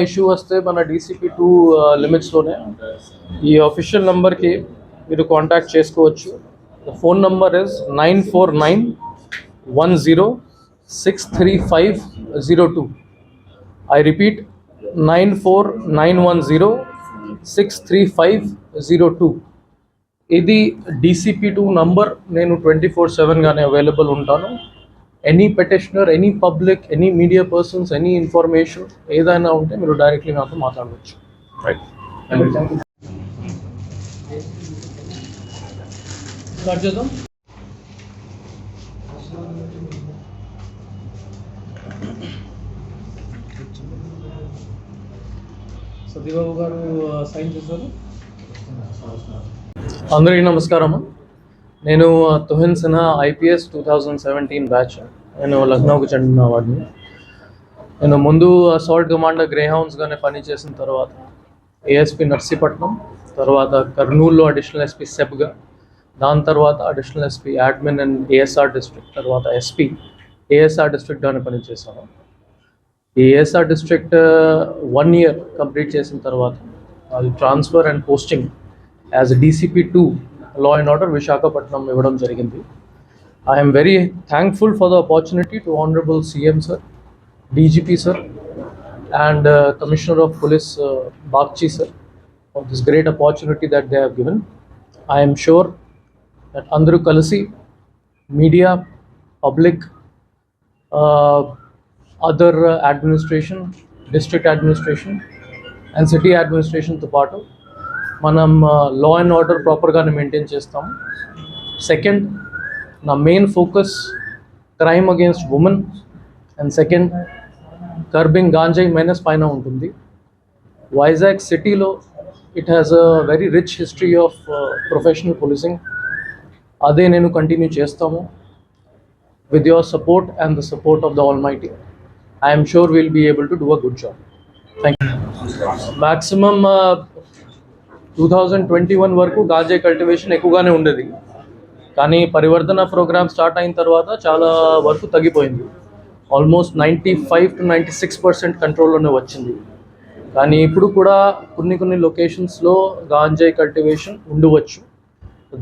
Issue వస్తే మన DCP-2 లిమిట్స్లోనే ఈ అఫీషియల్ నెంబర్కి మీరు కాంటాక్ట్ చేసుకోవచ్చు. The phone number is 9491063502. I repeat, 9491063502. ఇది DCP-2 నంబర్. నేను 24/7 గానే అవైలబుల్ ఉంటాను. Any petitioner, any public, any media persons, any information ఏదైనా ఉంటే మీరు డైరెక్ట్లీ నాతో మాట్లాడవచ్చు. రైట్, స్టార్ట్ చేద్దాం. సతీబాబు గారు సైన్ చేశారు. అందరికీ నమస్కారం. నేను తుహిన్ సిన్హా, IPS 2017 బ్యాచ్. నేను లక్నోకి చెందిన వాడిని. నేను ముందు అసాల్ట్ కమాండర్ గ్రేహౌండ్స్గానే పనిచేసిన తర్వాత ASP నర్సీపట్నం, తర్వాత కర్నూలులో అడిషనల్ SP సెబ్గా, దాని తర్వాత additional SP admin and ASR district, తర్వాత SP ASR డిస్ట్రిక్ట్గానే పనిచేశాను. ఈ ASR డిస్ట్రిక్ట్ 1 year కంప్లీట్ చేసిన తర్వాత అది transfer and posting as DCP-2 Law and Order Visakhapatnam ఇవ్వడం జరిగింది. I am very thankful for the opportunity to Honorable CM sir, DGP sir and Commissioner of Police Bagchi sir for this great opportunity that they have given. I am sure that Andru Kalasi, media, public, other administration, district administration and city administration తో పాటు మనం law and order ప్రాపర్గానే maintain చేస్తాము. Second, నా main focus crime against women and second curbing గాంజాయి menace పైన ఉంటుంది. వైజాగ్ సిటీలో it has a very rich history of professional policing. అదే నేను కంటిన్యూ చేస్తాము. With your support and the support of the almighty, I am sure we'll be able to do a good job. Thank you. Maximum 2021 వరకు గాంజాయి cultivation ఎక్కువగానే ఉండేది, కానీ పరివర్తన programme start అయిన తర్వాత చాలా వరకు తగ్గిపోయింది. ఆల్మోస్ట్ 95 to 96% కంట్రోల్లోనే వచ్చింది. కానీ ఇప్పుడు కూడా కొన్ని లొకేషన్స్లో గాంజాయి కల్టివేషన్ ఉండవచ్చు.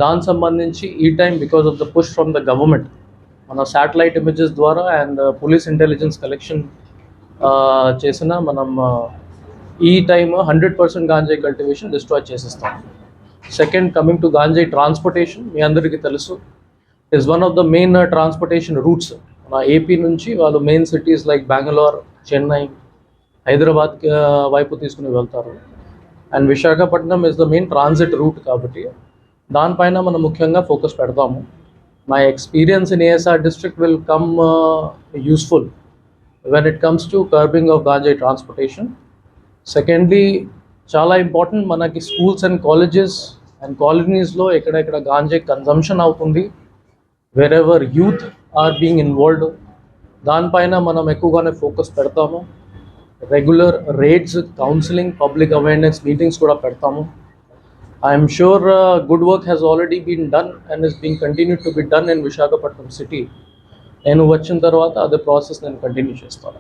దానికి సంబంధించి ఈ time because of the push from the government, మన శాటిలైట్ ఇమేజెస్ ద్వారా అండ్ పోలీస్ ఇంటెలిజెన్స్ కలెక్షన్ చేసిన మనం ఈ టైమ్ 100% గాంజాయి కల్టివేషన్ డిస్ట్రాయ్ చేసేస్తాం. Second, coming to ganja transportation, మీ అందరికీ తెలుసు, is one of the main transportation routes. మన AP నుంచి వాళ్ళు main cities like Bengaluru, Chennai, Hyderabad వైపు తీసుకుని వెళ్తారు. And Visakhapatnam is the main transit route, కాబట్టి దానిపైన మనం ముఖ్యంగా ఫోకస్ పెడతాము. My experience in ASR district will come useful when it comes to curbing of ganjai transportation. Secondly, చాలా ఇంపార్టెంట్, మనకి స్కూల్స్ అండ్ కాలేజెస్ అండ్ కాలనీస్లో ఎక్కడెక్కడ గాంజాయి కన్జంప్షన్ అవుతుంది, wherever youth are being involved, దానిపైన మనం ఎక్కువగానే ఫోకస్ పెడతాము. Regular raids, counselling, public awareness meetings కూడా పెడతాము. I am sure good work has already been done and is being continued to be done in Visakhapatnam city. నేను వచ్చిన తర్వాత అదే ప్రాసెస్ నేను కంటిన్యూ చేస్తాను.